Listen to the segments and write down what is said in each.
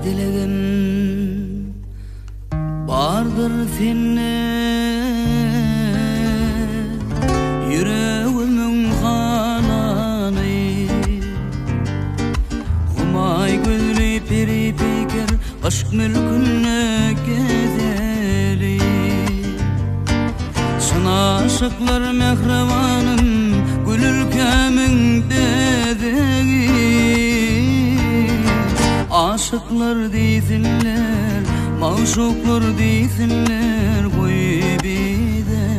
dilegim bardır senne yüreğimin kananı Humay gülri peri pikir aşk mülkünne gezeli Sana aşıklar mehrevanım gül ülkemin dedeği Aşıklar deysinler, maşuklar deysinler koy bide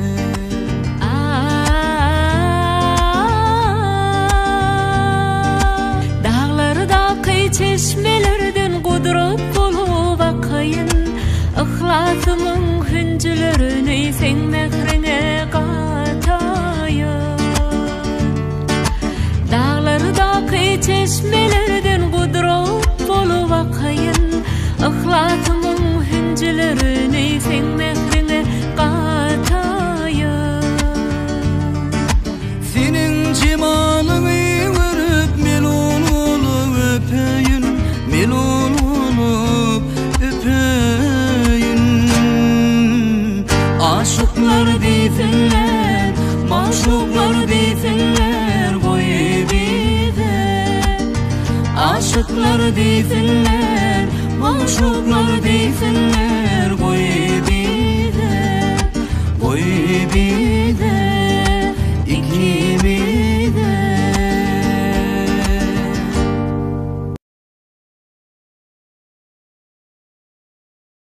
Dağlarda kıy çeşmelerden kudret bulup akayın Ihlasımın hüncülerini sen mehrine katayın Dağlarda kıy çeşmelerden kudret bulup akayın Ihlasımın hüncülerini sen mehrine katayın Senin cemalını görüp melun olup öpeyin Melun olup öpeyin Aşıklar deysinler, maşuklar deysinler koy bize Aşıklar deysinler, maşuklar deysinler koy bize